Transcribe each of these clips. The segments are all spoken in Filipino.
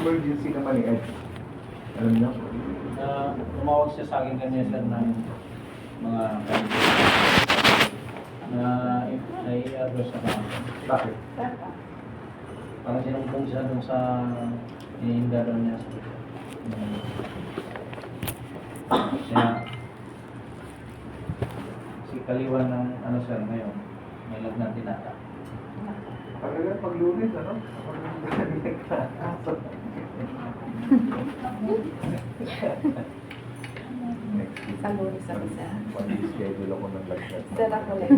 emergency naman ni Ed. Alam niyo? Tumawag siya sa akin kanina sir ng mga na nai-address sa mga. Bakit? Parang sinumpong siya dun sa hinihinda daw niya. Kaya si kaliwan ng ano sir ngayon, may lagnat din ata. Talaga pag-lunes, ano? Next week. Sa Lunes ako sa... Mag-schedule ako ng lagyan. Sir, ako lang.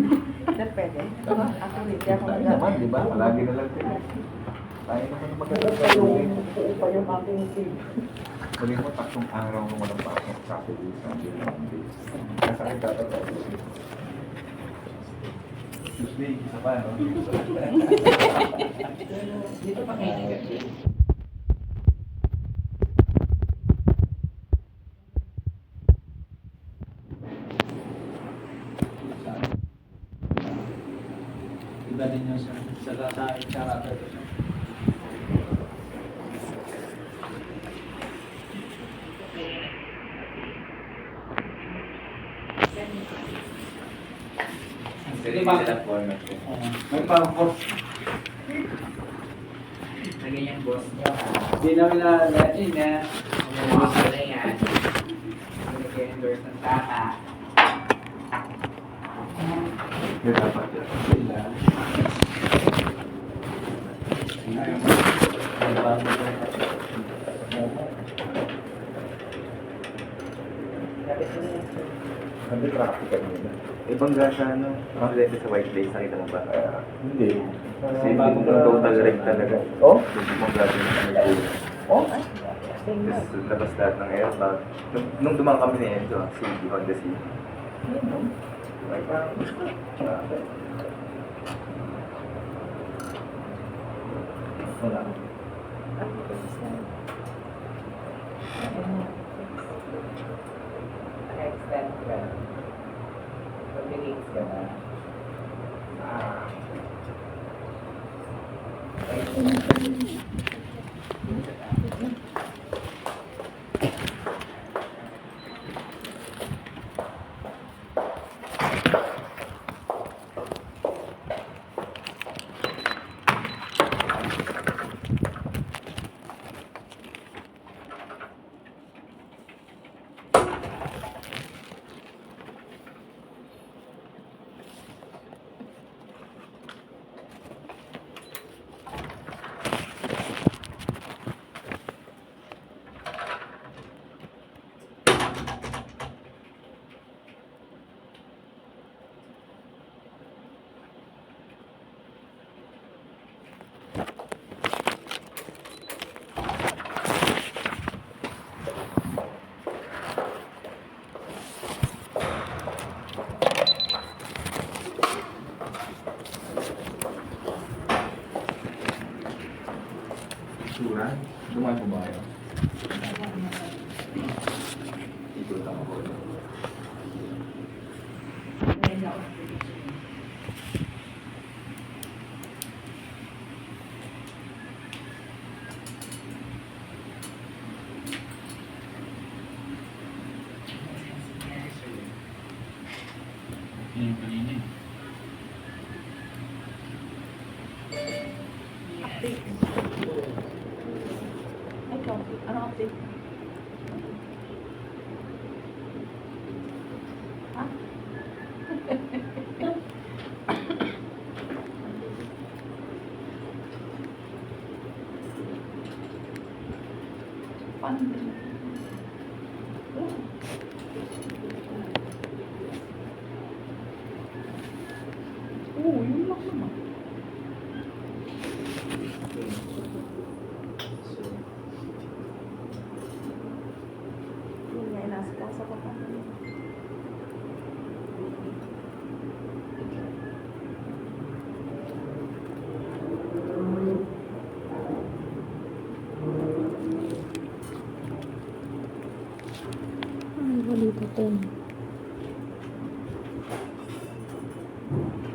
Sir, pwede. Ako hindi ako Tayo naman, di ba? Palagi na lang sila. Tayo naman ang magandang pa yung aking team. Muli mo, tatlong araw nung walang pasok. Saturday, Sunday, Monday. Nasa akin tatatayo. Tuesday, isa pa, no? Dito pa kayo negative. Iba din yung sa karata ito siya. Sige, bakit? Format ko. May parang boss. Lagyan yung boss nyo. Hindi namin na-letin na. Boss na yan. Nag-endorse ng tata. Hindi dapat yan. Sila. Hindi traffic kanina. Ibang gasa, ano? Represente sa white place, nakita mo ba? Hindi. Kasi bagong total rate talaga. Oh? Ibang gasa yung kami. Oh? Tapos labas lahat ng airbag. Nung dumang kami ni Enzo, si Honda City. Ay, parang... Wala. Extend ka. Pag-release ka ba? Sura? Dumaan po ba kayo? Ikot ako ko. Yung kanina eh. Update. Ay, coffee. Ano update? Ha? Paano? Yun lang naman. Yun nga, inasikasa ko pa. Ay, balita to.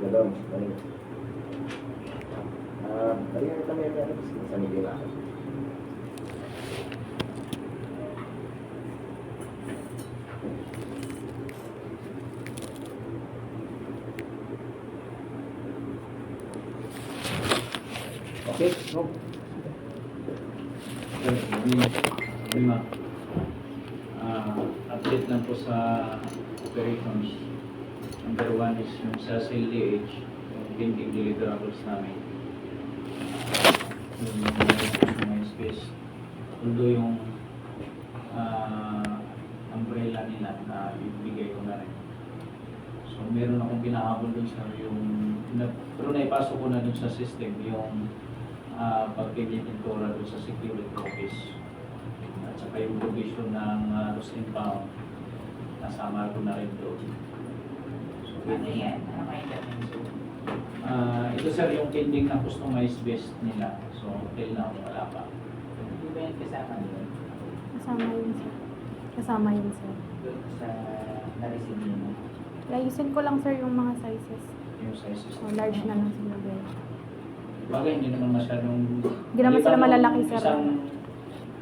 Hello, morning. Balikan kami sa Miguel ako. Okay, go. Lima. Update lang po sa operations. Number 1 is yung sa CLDH, yung pending deliverables namin. Yung may space. Although yung umbrella nila na ibigay ko na rin. So meron akong pinahabol dun sa pero naipasok ko na dun sa system yung pagpinipintura dun sa security office. At saka yung provision ng lost and found, nasama ko na rin doon. So, Ano yan? Ano kayo natin? ito sir yung pending na customized vest nila. So, till now, wala pa. Hindi ba yung kasama doon? Kasama yun, sir. Kasama yun, sir. Doon sa na-receive mo? Ayusin ko lang, sir, yung mga sizes. Yung sizes. So, large na lang sinagay. Bagay, hindi naman masyadong... Hindi naman sila pa malalaki, nung sir. Isang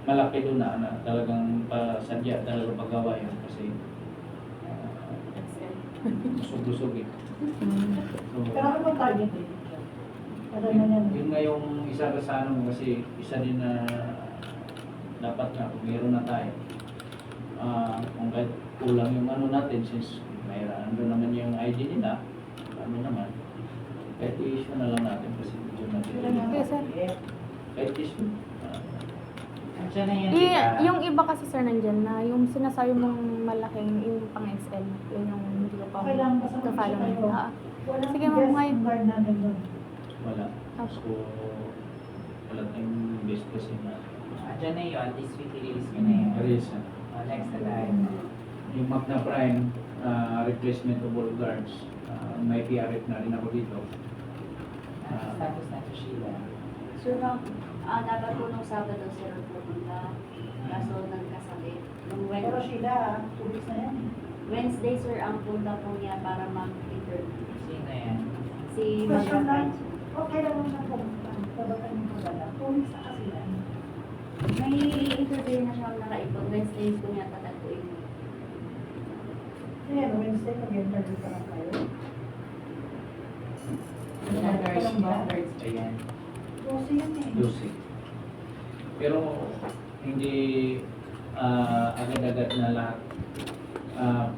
malaki doon na talagang sadya talaga paggawa yun kasi busog-busog eh. So, Pero ano bang target eh? Ano na yan? yun nga yung isa sa ano kasi isa din na dapat na kung meron na tayo. Kung kahit kulang yung ano natin since may ano naman yung ID nila, ano naman, kahit i-issue na lang natin kasi medyo natin. Okay, sir. Kahit issue. Andiyan na yan, Yung iba kasi, sir, nandyan na. Yung sinasabi mong malaking, yung pang XL. Yun yung hindi ko pa. Kailangan pa sa ka-follow. kayo. Wala Sige, ma'am, ngayon. guard namin doon. Wala. So, wala tayong best kasi na. Andiyan na yun. This week release ko na yun. Reason. Next na tayo. Yung Magna Prime, replacement of all guards. May PRF na rin ako dito. Tapos na ito Sheila. Sir, dapat po nung Sabado sir pumunta. Kaso nagkasakit. Nung Pero Sheila, 2 weeks na yan. Wednesday sir ang punta po niya para mag-interview. Sino yan? Si Question lang. Ma'am. Okay lang siya pumunta. Sabatan yung pagdala. 2 weeks na kasi yan. May interview na siya nakaipon. Wednesday po niya tatagpuin. Ayan, Wednesday mag-interview pa lang tayo. Numbers ba yan? Kasi yan eh. Lucy. Pero hindi agad-agad na lahat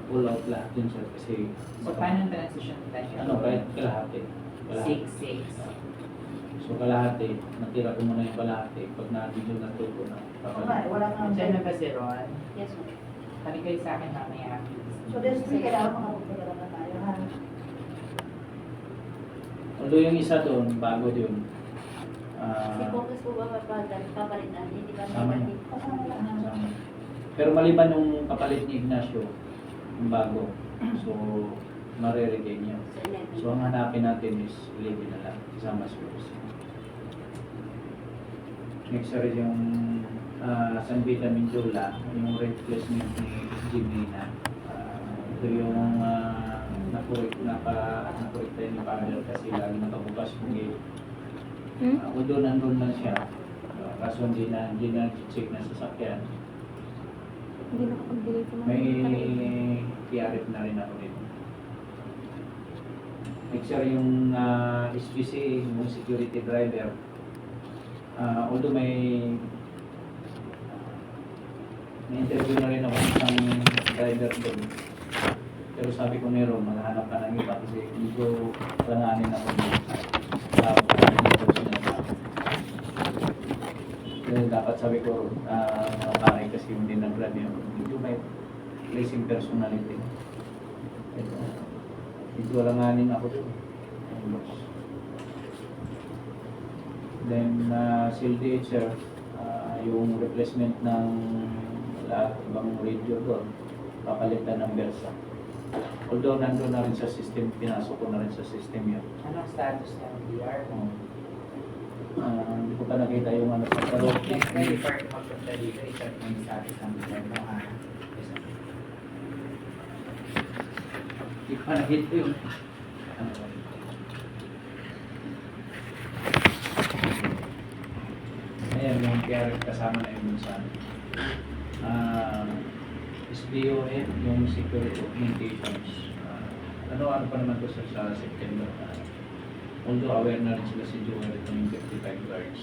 pull out lahat din sir kasi So, paano ang transition tayo? ano kahit kalahati. 6-6. So kalahati, natira ko muna yung kalahati. Pag na-video na to ko na. Oo nga, wala kang Andiyan na ba si Ron? Yes sir. Kali kayo sa akin mamaya. So this week, kailangan makapagpadala na tayo, ha? Although yung isa doon, bago yun. Si Focus po ba papalitan? Hindi ba Sama niya. Kasama lang, ha? Pero maliban nung kapalit ni Ignacio, yung bago. So, mariregain niya. Sa 11. So, ang hanapin natin is 11 na lang. Kasama si Rose. Next rin yung San Vita Mindula, yung replacement ni Jimena. Ito yung nakorek tayo ni Father kasi lagi nakabukas yung gate. Although nandun lang siya, kaso hindi na check na sasakyan. Hindi nakapagbigay ko ng May PRF na rin ako dito. Next year yung SPC, yung security driver. Although may interview na rin ako ng isang driver doon. Pero sabi ko meron, maghanap ka ng iba kasi medyo langanin ako dito. Dapat sabi ko, mga pare kasi hindi nag-grab yun. Medyo may placing personality. Medyo langanin ako doon. Then, CLDH sir, yung replacement ng lahat ibang radio doon, papalitan ng Versa. Although nandun na rin sa system, pinasok ko na rin sa system yun. Anong status ng VR mo? Hindi ko pa nakita yung ano sa pero Next na report mo sa dito, i-check mo yung status ng VR mo ha. hindi ko pa nakita yung ayan, yung carrot kasama na yun sa SDOF, yung security communications. Ano pa naman to sa September? Although aware na rin sila si Joel ito yung 55 guards.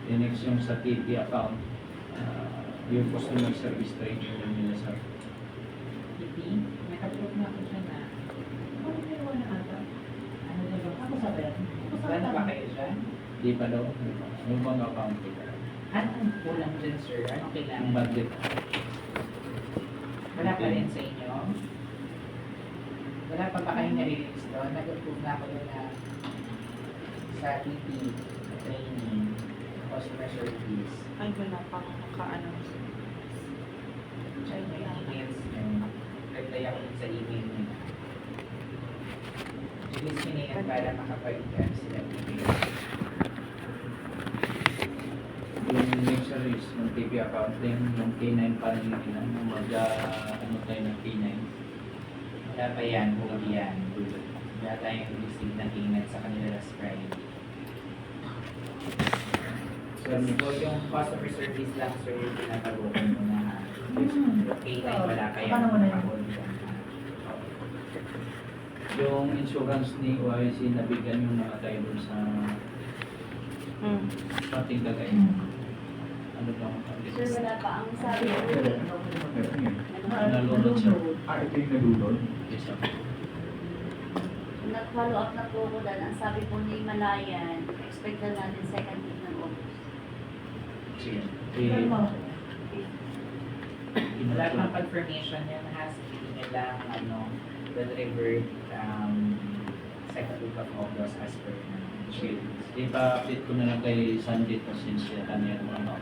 Then next yung sa TP account, yung customer service training na nila sa Hindi, nakapulot na ako siya na. Ano ginawa na ata? Ano na ba? Ako sa Ben. Gano'n ba kayo dyan? di pa daw, yung mga account Ano ang kulang dyan, sir? Ano ang kailangan? budget. Wala pa rin sa inyo? Wala pa ba kayong nare-release doon? Nag-approve na ako doon na sa TP training, customer service. Ay, wala pa ako nakaano. Check mo yung emails nyo. Reply ako dun sa email nyo. Release nyo na yan para makapag-grab sila email. Yung next is yung TP account din, yung K9 pa rin nila, yung ano tayo ng K9. Wala pa yan, huli yan. Wala tayong receive na payment sa kanila last Friday. So yung customer service lang, sir, yung pinatagutan mo na K9 wala kaya makahold yan. Yung insurance ni OIC nabigyan yung mga tayo dun sa pating kagay. Ano ba ang Sir, wala pa ang sabi ko. nalulot siya? Ito yung nalulod. Yes, sir. Nag-follow up na po ko dahil ang sabi po ni Malayan, expect na natin second week ng August. Sige. Wala pang confirmation yan, ha? Hindi nyo lang, will revert second week of August as per Sige. Ipa-update ko na lang kay Sandy to since kanya yung ano.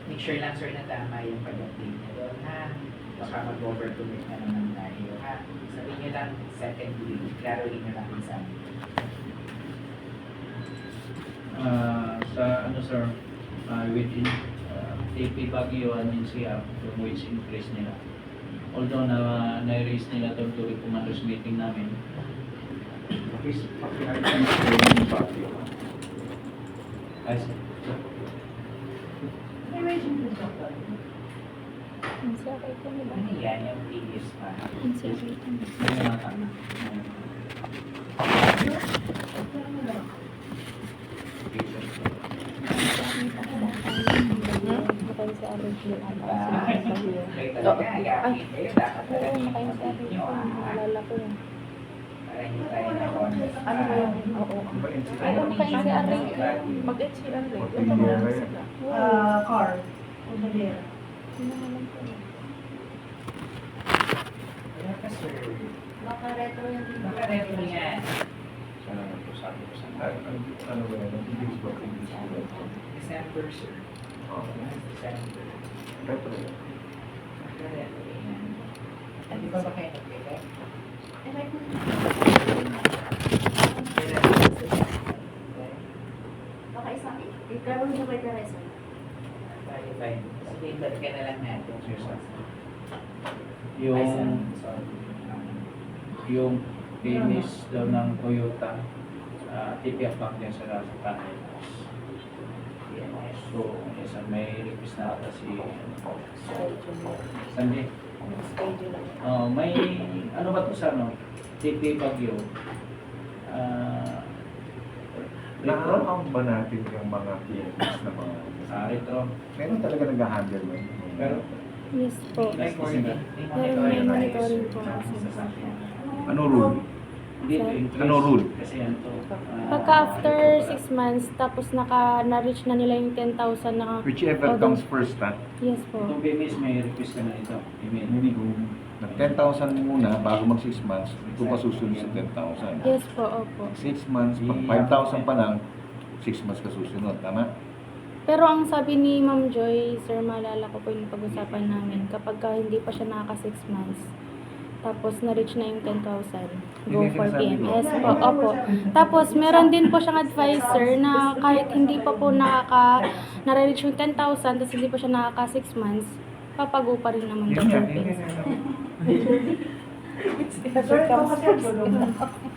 Make sure lang, sir, na tama yung pag-update nyo doon, ha? Baka mag-overcommit na naman tayo, ha? Sabihin nyo lang, second week, klaruhin nyo lang kung saan. Sa ano sir, within TP Baguio and NCR, yung wage increase nila. Although na-raise nila ito during commanders meeting namin. Please, pakihari ka ng bagyo. Ay, sir. NCR ito na ba? Ano yan, yung previous pa? NCR ito na. May mga tama. Matay sa RFU ata. Kayo talaga, yakin kayo, dapat Oo, talaga matay sa i-update RFU. nyo, ha? Naalala ko yun. Para hindi tayo na-honest. Ano ba yun? Oo. Ano ba NCR? Ano pa yung NCR rate? Mag-HCR rate. Pati hindi na kayo. Car. Udalera. Hinahalan ko yun. Wala pa, sir. Baka retro yung Baka retro yan. Sana po sabi ko sa Ano ba yan? English ba? English ba? December, sir. Okay. December. Retro yan. Baka retro yan. Hindi pa ba kayo nag-pay? Baka isang ikaroon mo kay Teresa. Tayo. Sige, balikan na lang natin, sir. yung finish daw ng Toyota TP account din sa panel. So, may request na ata si Sandy. May ano ba to sa ano? TP Baguio. Na-account ba natin yung mga PNS na mga... Retro. Meron talaga nag-handle mo. Pero, Yes po. like kasi nga, Pero may monitoring po kasi. Ano rule? hindi to increase. Ano rule? Kasi yan to. Pagka after 6 months, tapos na-reach na nila yung 10,000 na... Whichever comes first, ha? Yes po. Itong babies may request ka na ito. Email. Hindi ko. Nag-10,000 muna bago mag 6 months, ito pa susunod sa 10,000. Yes po, opo. 6 months, pag 5,000 pa lang, 6 months ka susunod, tama? Pero ang sabi ni Ma'am Joy, sir, maalala ko po yung pag-usapan namin, kapag ka hindi pa siya nakaka 6 months, tapos na-reach na yung 10,000, go Yun yung for sinasabi ko. PMS po, opo. Tapos meron din po siyang advisor na kahit hindi pa po na-reach yung 10,000, tapos hindi pa siya nakaka 6 months, papago pa rin naman Yun daw yan, for yun PMS. Sir, ikaw kasi magulo.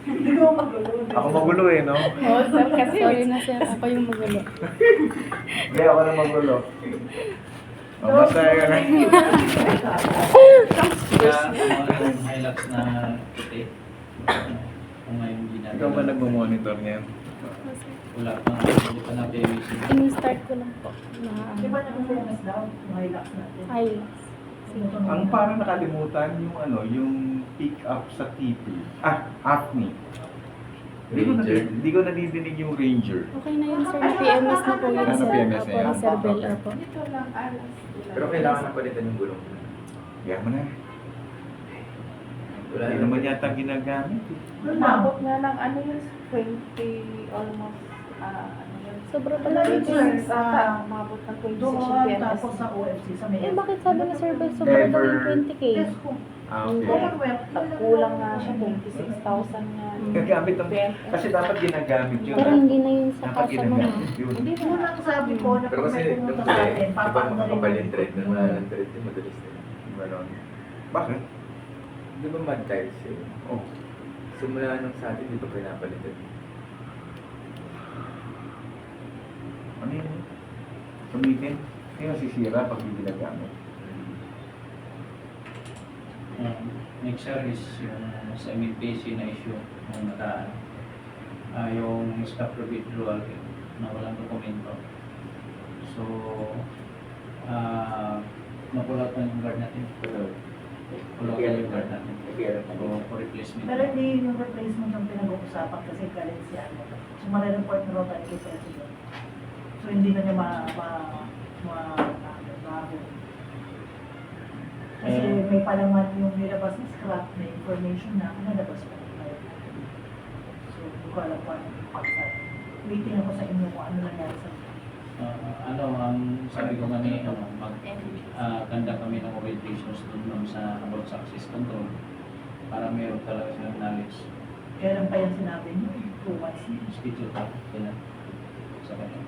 Hindi ko magulo. Ako magulo eh, no? Oo, sir, kasi Sorry na sir, ako yung magulo. Hindi, ako na magulo. Masaya ka na. Kaya ano yung highlights na puti. Kung ngayon hindi natin. Ikaw ba nagmo-monitor niyan? Wala pa, hindi pa natin ayusin. In-start ko lang po na Di ba nag-fairness daw? Relax natin. eyelash. Ang parang nakalimutan yung yung pick up sa TP. AFNI. Hindi ko nadidinig yung Ranger. Okay na yun, sir. Na-PMS na po yun, Ah, sir. na-PMS Opo, na yan. ni Sir Bel, opo. Dito lang, alas. Pero kailangan na palitan yung gulong. Kaya mo na. Wala Hindi naman yata ginagamit. Umabot nga ng ano yun, 20, almost, ano yun. Sobra Wala pala yun, yun. sir, sa umabot ng 26 Doon yung PNS. tapos sa OFC sa may Eh, bakit sabi ni Sir Bel, sobra daw yung 20K? Yes, kung Okay. Commonwealth, kulang nga siya, 26,000 nga. Ginagamit ang... Kasi dapat ginagamit yun. Pero hindi na yun sa Dapat kasama mo. ginagamit yun. Hindi yun na. ang sabi ko na Pero pag kasi may yung pumunta pala, sa atin, iba papaano makakapal rin yung thread na wala ng thread yung madalis na. Ganon. Bakit? Di ba mad tires eh? Oh. Simula nung sa atin, di ba pinapalitan? Ano yun? Sumitin? Hindi masisira pag hindi ginagamit. Next year is yung sa MPC na issue ng nataan. Yung staff withdrawal na walang dokumento. So, napulat na yung guard natin. Pulat na yung guard natin. So, for replacement. Pero hindi yung replacement ang pinag-uusapan kasi galing si ano. So, mare-report na raw tayo kay President. So, hindi na niya kasi may palaman yung nilabas na scrap na information na nalabas pa na tayo. So, hindi ko alam kung ano yung pagkat. Waiting ako sa inyo kung ano nangyari sa Ang sabi ko nga ni, ganda kami ng orientations doon sa about success control para meron talaga silang knowledge. Kailan pa yan sinabi niyo? 2 months. Schedule pa sila sa kanya.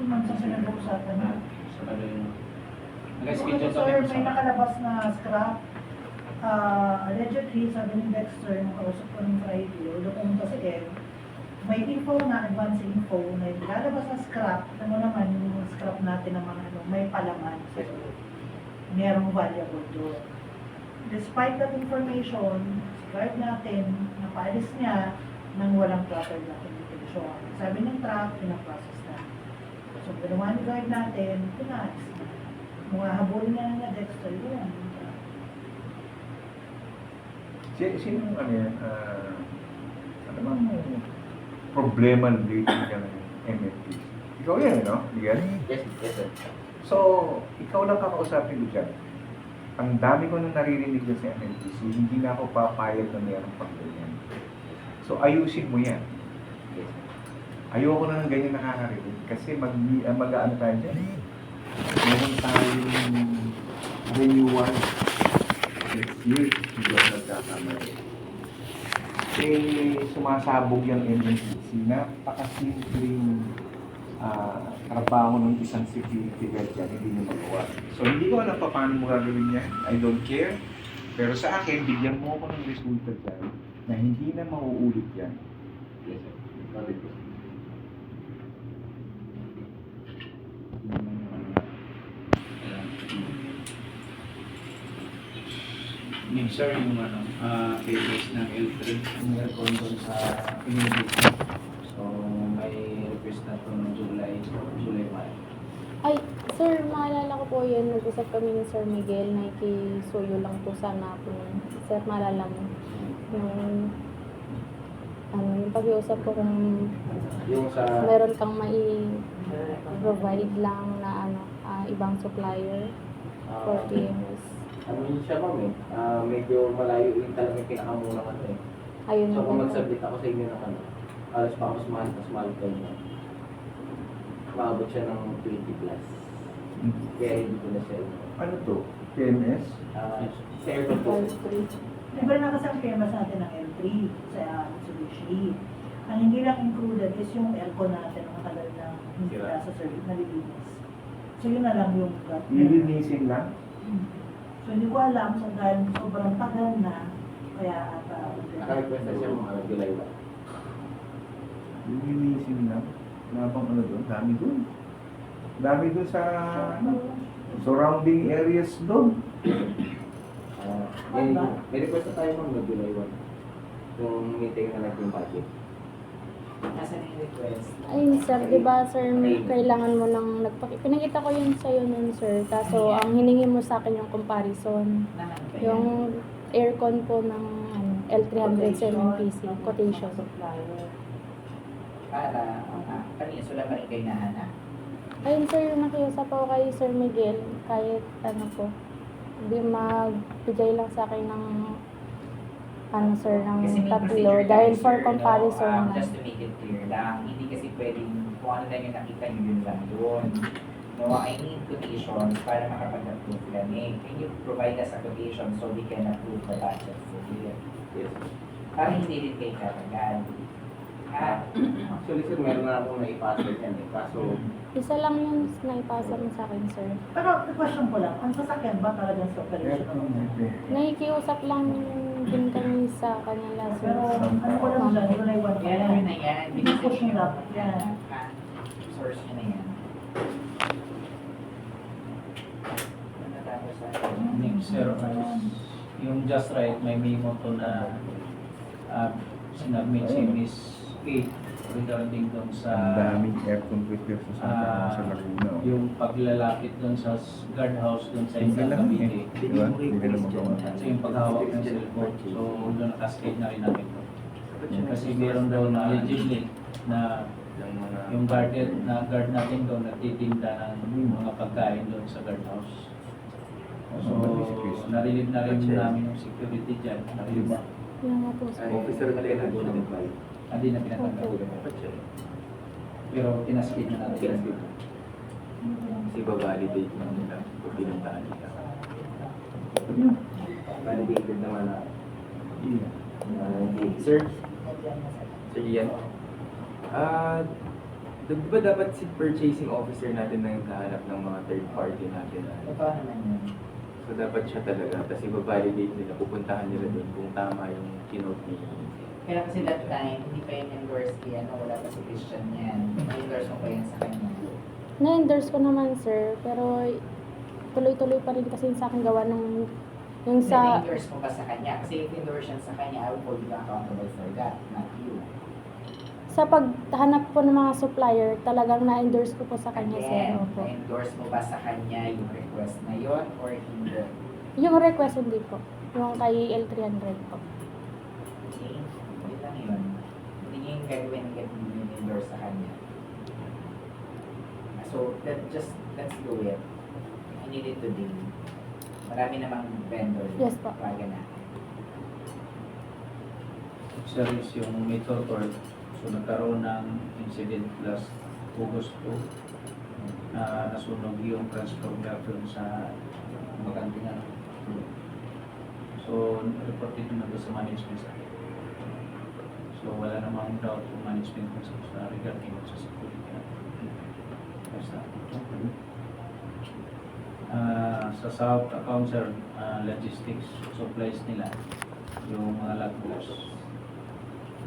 2 months ang pinag-uusapan niyo. Sa kanya yung Okay, nag-schedule sir, kami may sa nakalabas na scrap. Allegedly, sabi ni Dexter, nung kausap ko ng Friday, ulo pumunta si Ed, may info na, advance info, na yung lalabas na scrap, alam mo naman, yung scrap natin ng mga ano, may palaman. So, merong valuable doon. Despite that information, si guard natin, napaalis niya nang walang proper documentation. Sabi ng truck, pinaprocess na. So, ginawa ni guard natin, pinaalis na. Mga habulin niya na Dexter, yun. Sino ano yan? Ano bang problema dito ng MFPs? Ikaw yan, no? Miguel? Yes, sir. So, ikaw lang kakausapin ko dyan. Ang dami ko nang naririnig dyan sa MFPC, hindi na ako papayag na mayroong pang ganyan. So, ayusin mo yan. Ayoko na ng ganyan nakakarinig kasi mag-ano tayo dyan. Meron tayong renewal next year. Hindi ako nagkakamali. Sumasabog yung MNPC. Napakasimpleng trabaho ng isang security guard yan, hindi nyo magawa. So, hindi ko alam pa paano mo gagawin yan. I don't care. Pero sa akin, bigyan mo ako ng resulta dyan na hindi na mauulit yan. Yes, sir. Bakit po? Sir, yung cases ng L3, meron doon sa immediate. So, may request na ito ng July 1. Ay, sir, maalala ko po yun. Nag-usap kami ni Sir Miguel na ikisuyo lang po sana po. Sir, maalala mo. Yung pag-iusap ko kung Yung sa... meron kang mai-provide lang na ibang supplier for PMS. Ano yun siya, ma'am eh. Medyo malayo yung talaga yung pinakamunang ano eh. Ayun So kung na. mag-submit ako sa inyo ng ano, alas pa mas mahal ko yun. Maabot siya ng 20 plus. Kaya hindi ko na siya. Ano to? PMS? Sa aircon po. Diba na kasi ang famous natin ng L3 sa Mitsubishi. Ang hindi lang included is yung aircon natin ang matagal na hindi na sa service na lilinis. So yun na lang yung Lilinisin lang? So hindi ko alam so dahil sobrang tagal na kaya at Naka-request na siya mga July 1. Lilinisin lang? Nabang ano doon? Dami doon. Dami doon sa surrounding areas doon. May request na tayo ma'am na July 1. Kung meeting na lang yung budget. Nasaan yung request? Ayun sir, di ba sir, kailangan mo nang pinakita ko yun sa'yo nun sir. Kaso ang hiningi mo sa akin yung comparison. Naman ba yan? Yung aircon po ng L300 7PC quotation. Para, kanina sila pa rin kayo nahanap. Ayun sir, nakiusap ako kay Sir Miguel. Kahit ano po, hindi magbigay lang sa akin ng ano sir, ng Kasi may tatlo. procedure Dahil tayo, for sir, comparison no? na. Just to make it clear lang, hindi kasi pwedeng kung ano lang yung nakita nyo yun lang yun. No, I need quotations para makapag-approve kami. Can you provide us a quotation so we can approve the budget for you? Yes. Para hindi rin kayo katagal. Ha? Actually sir, meron na akong naipasa yan eh. Kaso, Isa lang yung naipasa mo sa akin sir. Pero, question ko lang, ang sasakyan ba talagang sa operation? Nakikiusap lang din kami sa kanila sir. Pero, ano ko lang dyan, July 1 pa Yan yan. yun na yan. Pinupush nyo dapat yan. Ha? Source nyo na yan. Natapos sa Next sir, yung Just Right, may memo to na sinabmit si Miss Kate regarding doon sa Ang daming aircon repair sa Laguna. oh. yung paglalapit doon sa guardhouse doon sa Hindi isang lang Cavite. Di ba? Hindi ka na magawa. So yung paghawak ng cellphone, so doon nakastate na rin namin to. Kasi meron daw na allegedly na yung guard natin doon nagtitinda ng mga pagkain doon sa guardhouse. So narinig na rin namin yung security dyan. Narinig na. Yung nga po sir. officer na rin ako ng Hindi na pinatanggal. Pero tinaskid na natin. Kasi ba-validate na nila kung pinuntahan nila. Validated naman na. Sir? Sir Ian? Di ba dapat si purchasing officer natin na yung kahanap ng mga third party natin? Totoo naman yun. So dapat siya talaga. Tapos i-validate nila, pupuntahan nila doon kung tama yung kinote ni. Kaya kasi that time, hindi pa yung endorse yan, wala pa si Christian yan. Na-endorse mo pa yan sa kanya. Na-endorse ko naman sir, pero tuloy-tuloy pa rin kasi sa akin gawa ng yung sa Na-endorse mo pa sa kanya. Kasi if endorse yan sa kanya, I will hold you accountable for that, not you. sa paghanap po ng mga supplier, talagang na-endorse ko po sa kanya sir. Again, Opo. na-endorse mo ba sa kanya yung request na yon or hindi? Yung request hindi po. Yung kay L300 po. Okay? Yun lang yun. Hindi niya yung gagawin yung endorse sa kanya. So, let's do it. I need it today. Marami namang vendor. Yes po. Paga na. Service yung Metro Tour. So nagkaroon ng incident last August 2 na nasunog yung transformer doon sa Magantingan. So reported na doon sa management sa akin. So wala namang doubt kung management ko sa regarding sa security natin. Basta. Sa South account sir, logistics supplies nila yung mga lagos.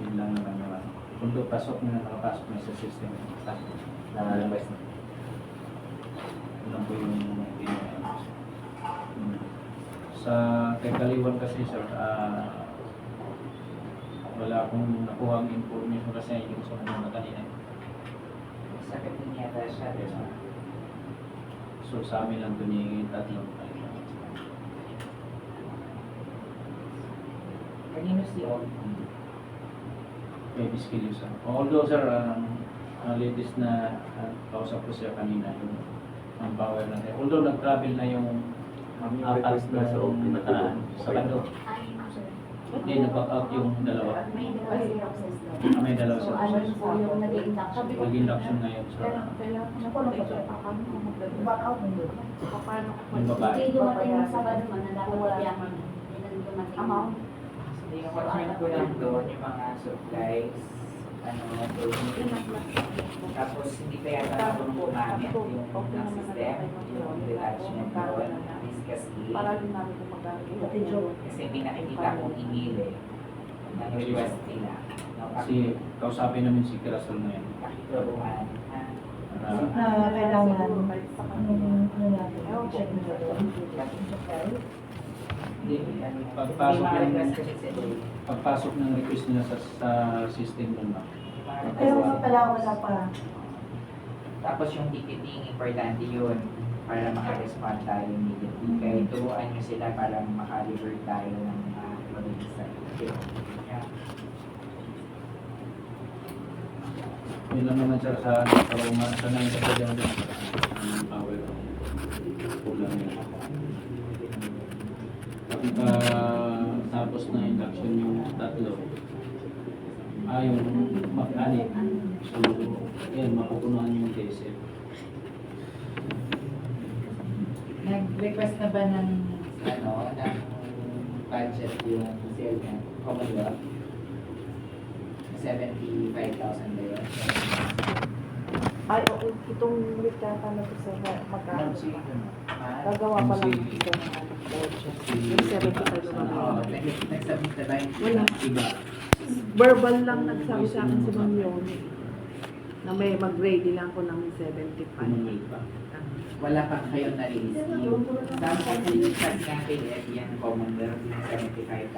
Yun lang naman naman. Kung doon pasok na nakapasok na sa system, Nakalabas na. yun lang po yung sa kay Kaliwan kasi sir, wala akong nakuha ang information kasi yung sa mga kanina. Sakit din yata siya, di ba? So sa amin lang doon yung tatlong Kanino si Old? may skill sir. Although sir, latest na kausap ko siya kanina yung ang power natin. Although nag-travel na yung apat na sa kando. Hindi, nag-back out yung dalawa. May dalawa si process daw. May dalawa So, sa ano po yung nag-induction? Nag-induction ngayon sa Back out mo yun. yung babae. Hindi dumating yung Sabado man na dapat biyakin. Hindi na dumating. Hindi yung concern ko lang doon yung mga supplies, tapos hindi pa yata ako gumamit yung ng system, yung detachment doon, discussly. Pati joke. Kasi may nakikita akong email na request nila. Kasi kausapin namin si Kirasol ngayon. Pakitulungan. Kailangan, ano natin, check nyo doon. Pagpasok May mga ng, request kasi sila. pagpasok ng request nila sa system nun ba? Pero nga pala, wala pa. Tapos yung ticketing, importante yun para maka-respond tayo immediately. Kaya turuan nyo sila para maka-revert tayo ng mga province sa ticket. Yeah. Yun lang naman sir sa sanay sa dyan din. Ang power. Kulang yun. Tapos na induction yung tatlo. Yung mag-anit. So, yan, mapupunuhan yung DSF. Nag-request na ba ng budget yung CLN Commonwealth? 75,000 ba yun? Ay, oo, itong week yata na ito sa magkano. Gagawa pa lang ito ng ano, budget. Yung 75 na Oo, ba? nag-submit na ba yung Wala. Iba. Verbal lang nagsabi sa akin si Ma'am Yoni na may mag-ready lang ko ng 75. Commonwealth pa. wala pa kayong na-receive. Tapos nilipat nga kay Ed yan, Commonwealth, yung 75,000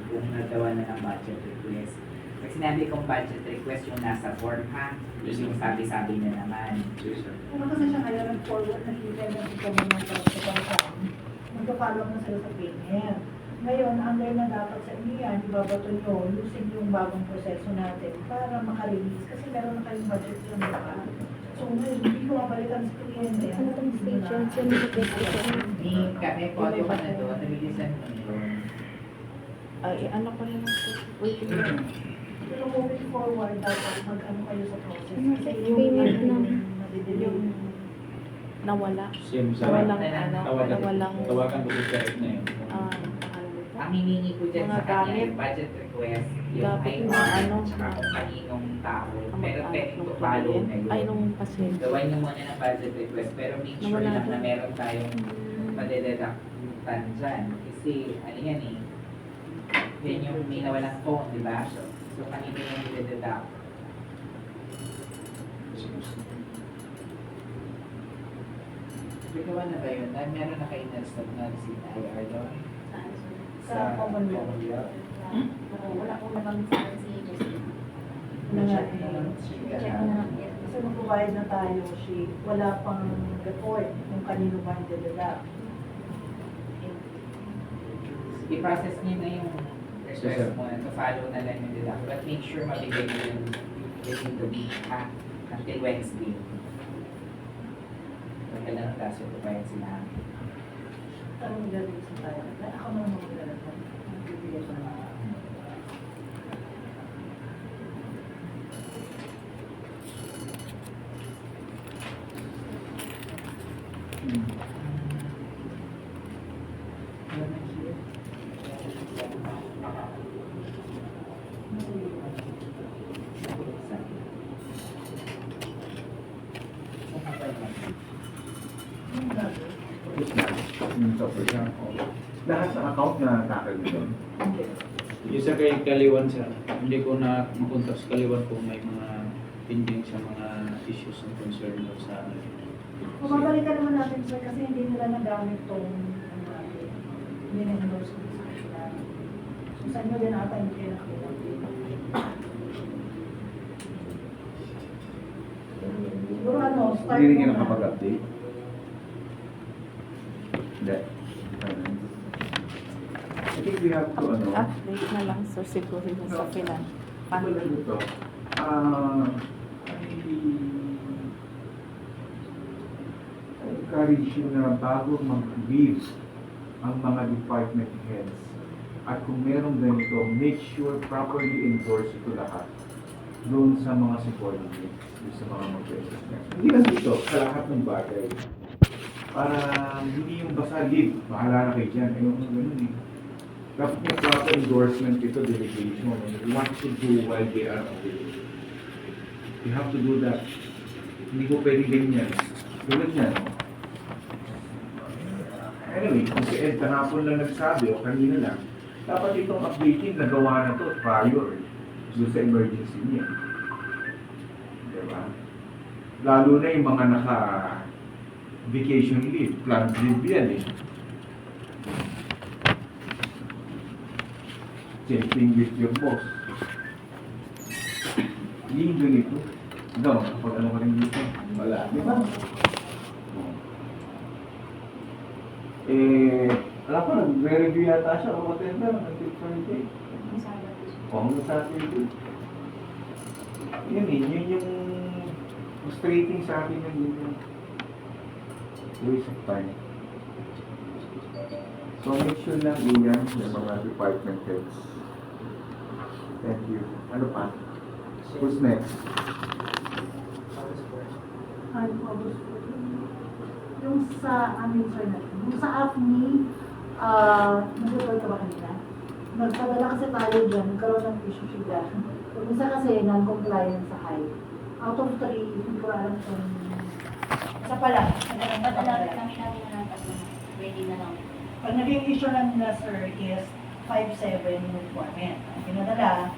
kung nagawa na ng budget request. Pag sinabi kong budget request, yung nasa form ha, yung sabi-sabi na naman. Ano kasi siya kaya nag-forward na kita na ito mo ng pagkakasama. Magpa-follow up na sila sa payment. Ngayon, under na dapat sa inyo yan, ibabato nyo, lucid yung bagong proseso natin para makarelease. Kasi meron na kayong budget yung maka. So, ngayon, hindi ko mabalikan sa kliyente. Ano itong station? Sino request ito? Kami po, ano ka na doon, nabilisan mo yun. Ay, ano ko na lang po. Waiting lang. Pero moving forward, dapat mag-ano kayo sa process. Ano, Kasi payment ng- nadidelay. Nawala. Same sa Nawalang ano, nawalang tawagan ko sa na yun. pangalan nito. Ang hiningi ko dyan Mga sa kanya, gamit. yung budget request, yung Dapat ID, yung ano, tsaka kung kaninong tao. Ang Pero mag-anak pwede ng ko follow client. na yun. Ay, nung pasyente. Gawan nyo muna ng budget request, pero make sure Nawala lang na doon. meron tayong madededactan dyan. Kasi, ano yan eh, yan yung may nawalang phone, di ba? So kanina yung dededuct. Gawa na ba yun? Meron na kayo na-stop na si IR doon? Sa Commonwealth. Wala akong nagamit sa akin si Justin. Wala nga Check na lang. eh. Check Check na mo na lang. lang yan. Kasi magbabayad na tayo, wala pang report kung kanino ba yung dededuct. I-process niyo na yung Sir. request mo to follow na lang yung deduct. But make sure mabigay niyo yung within the week ha? Until Wednesday. Huwag lang ang kaso ito pa yan sila. Anong gagawin sa tayo? Ako naman magdadala. Bibigyan ko na. Anong gagawin? Lahat ng account na kakalimutan. Hindi. Yung sa kay Kaliwan sir, hindi ko na mapunta sa Kaliwan kung may mga pending sa mga issues and concern daw sa Mababalikan naman natin sir kasi hindi nila nagamit tong ano natin. Hindi na endorse ko sa kanila. So sa inyo din ata hindi kayo nakita. Siguro ano, start Hindi rin muna. ka nakapag-update. Hindi. I think we have to, Update na lang, so siguro yung sa finan. Ano Funding. ito? Encourage you na bago mag-leave ang mga department heads at kung merong ganito, make sure properly endorse ito lahat doon sa mga subordinates, doon sa mga mag-reses niya. Hindi lang dito, sa lahat ng bagay. Para hindi yung basta leave, bahala na kayo dyan. Ayun, ganun eh. Dapat may proper endorsement ito, delegation, and what to do while they are away. You have to do that. Hindi ko pwede ganyan. Tulad yan. Anyway, kung si Ed kahapon lang nagsabi o kanina lang, dapat itong updating nagawa na to prior doon sa emergency niya. Diba? Lalo na yung mga naka-vacation leave, planned leave yan eh. same thing with your boss. Lindo nito. Ikaw, kapag ano ka rin dito? Wala. Di ba? Alam ko, nag-review yata siya o whatever, nag-tip-tip. Oo, nasabi ito. Yun yun yung frustrating sa akin yung waste of time. So make sure lang iyan yung mga department heads. Thank you. Ano pa? Who's next? Yung sa amin, sir, yung sa AFNI, nag-report ka ba kanina? Nagpadala kasi tayo dyan, nagkaroon ng issue siya. Yung isa kasi, non-compliant sa height. Out of 3, hindi ko alam kung... Isa pala. Padala kami namin na lang ready na lang. Pag naging issue lang nila, sir, is 5'7" yung requirement. Ang pinadala,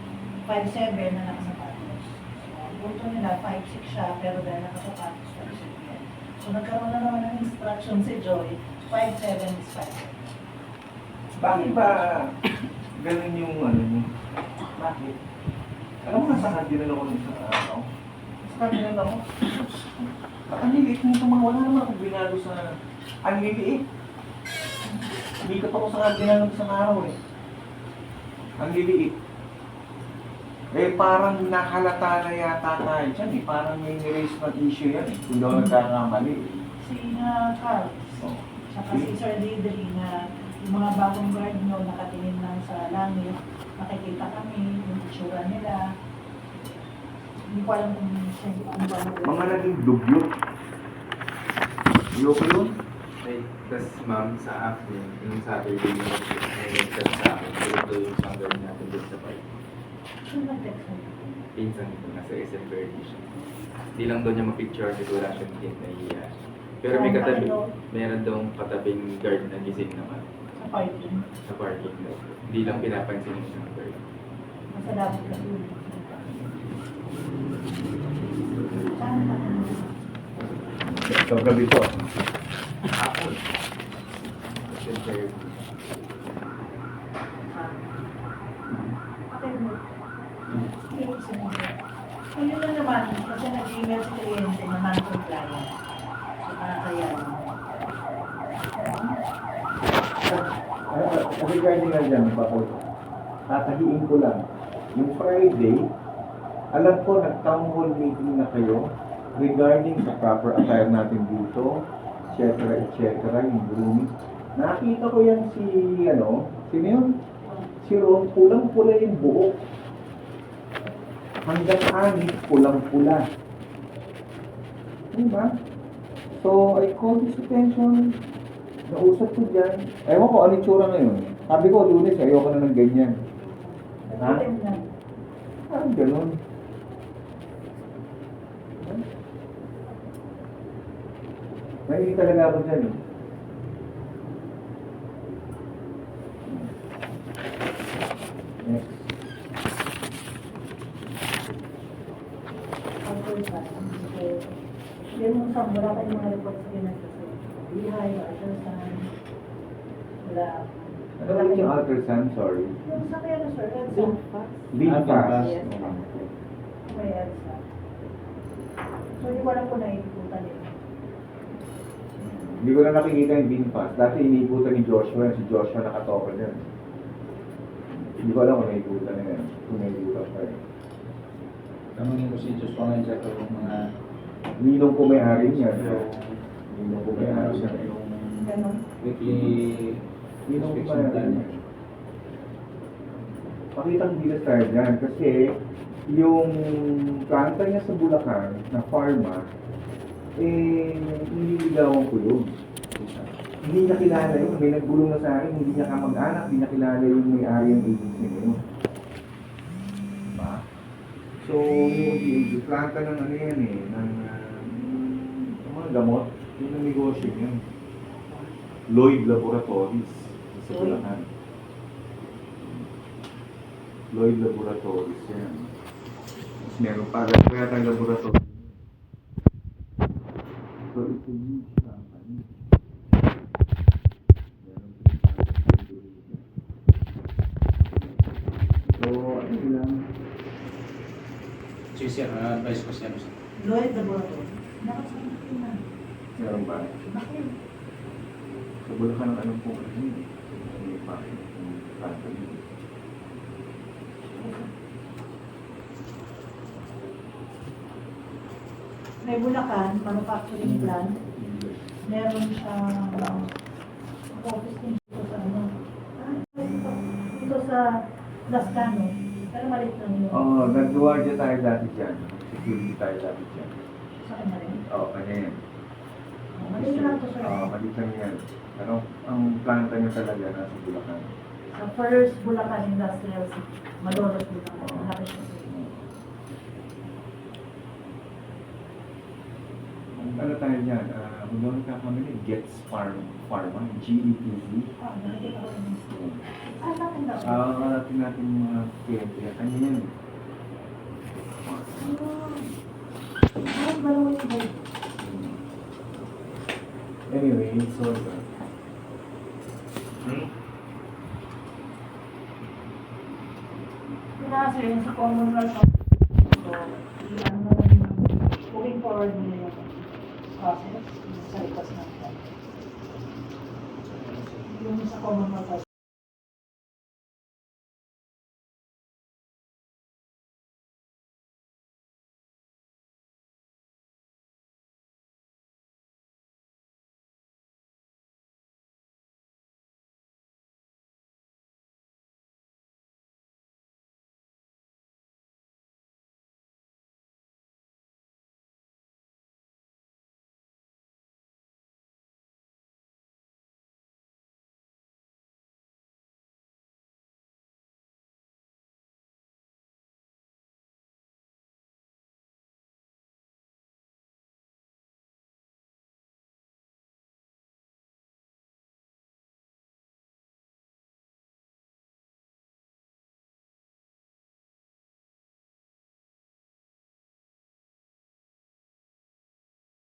5'7" na nakasapatos. So, ang punto nila, 5'6" siya, pero dahil nakasapatos, 5'7". So, nagkaroon na naman ng instruction si Joy, 5'7" is 5'7". Bakit ba ganun yung ano niyo? Bakit? Alam mo na saan din ako ng sa araw? Saan din ako? Ang liliit mo itong mga wala naman akong binalo sa... Ang liliit. Likat ako sa ginalo sa araw eh. Ang liliit. Eh parang nakalata na yata tayo dyan eh. Parang may niraise na issue yan eh. Kung daw nagkakamali eh. Si Carl, saka si Sir Lidri na yung mga bagong guard nyo nakatingin lang sa langit, nakikita kami, yung itsura nila. Hindi ko alam kung ano ba Mga naging dugyot. Ayoko yun. Ay, tas ma'am, sa afternoon, yung Saturday yung nag-chat sa akin, ito yung standard natin doon sa park. Sino nag-text mo? Pinsan ko, nasa SM Verde siya. Hindi lang doon niya ma-picture kasi wala siyang hint na iya. Pero may katabi, meron daw katabing guard na gising naman Sa parking. sa parking lot. Hindi lang pinapansin yung isang guard. Masalamat ka doon. Saan ka? Ito gabi to. Hapon. SM Verde. Ayun na naman, kasi nag-email si kliyente na non-compliant. So, kaya Regarding nga dyan, tatahiin ko lang. Yung Friday, alam ko nag-town hall meeting na kayo regarding sa proper attire natin dito, etc. Yung grooming. Nakita ko yan si, sino yun? Si Ron, pulang-pula yung buhok. Hanggang anit, pulang-pula. Diba? So, I call this attention. Nausap ko dyan. Ewan ko, ano yung tsura ngayon? Sabi ko, Lunes, ayoko na ng ganyan. Ha? Parang ganun. May talaga ako dyan eh. Next. Yung sa wala tayong mga reports din na kasi Bihay, ultrasound, wala. Ano ulit yung ultrasound? Sorry. Yung sa kaya na sir, EDSA. Binfast. Binfast. Yes. May EDSA. So hindi ko alam kung naiikutan nila. Hindi ko na nakikita yung Binfast. Dati iniikutan ni Joshua. Si Joshua nakatoka dyan. Hindi ko alam kung naiikutan na yan. Kung naiikutan pa rin. Tanungin ko si Diyos pa ngayon sa kung mga Ninong ko may-ari niya. Ninong ko may-ari niya. Ganon. weekly Ninong ko inspection plan may-ari niya. niya. Pakitang bilas tayo dyan. Kasi yung planta niya sa Bulacan na pharma, hindi ligawan ko yun. Hindi niya kilala yun. May nagbulong na sa akin, hindi niya kamag-anak, hindi niya kilala yung may-ari ng agency na yun. Diba? So, yung planta ng ano yan eh, ng mga gamot, yun ang negosyo yun. Lloyd Laboratories. Sa Bulacan. Lloyd Laboratories yan. Tapos meron pa, kaya tayong laboratory. So, it's a huge company. Meron pa ano lang. Si sir, advice ko siya. Lloyd Laboratory. Nakasama ko na. Meron ba? Bakit? Sa Bulacan ang anong po kasi hindi pa yung planta yun. May Bulacan, manufacturing plant. Meron siyang office din dito sa ano. Dito sa Lascano. Pero malit lang yun. Oo, nag-guardia tayo dati dyan. Security tayo dati dyan. Sa kanya rin. Oo, kanya yan. Malit lang to sir. Oo, malit lang yan. Pero ang planta niya talaga nasa Bulacan. Sa first Bulacan Industrial City. Malolos Bulacan. Malaki siya. Ano tayo dyan? Kung doon kakamili, Gets Pharma, GETZ. Ah, nakikita ko rin. Ah, natin daw. Karating natin yung mga kliyente. Kanya yan. Bakit dalawa yung board? Anyway, so Kasi yun sa Commonwealth of so, ano naman yung moving forward nila yung process sa lipas ng yung sa Commonwealth of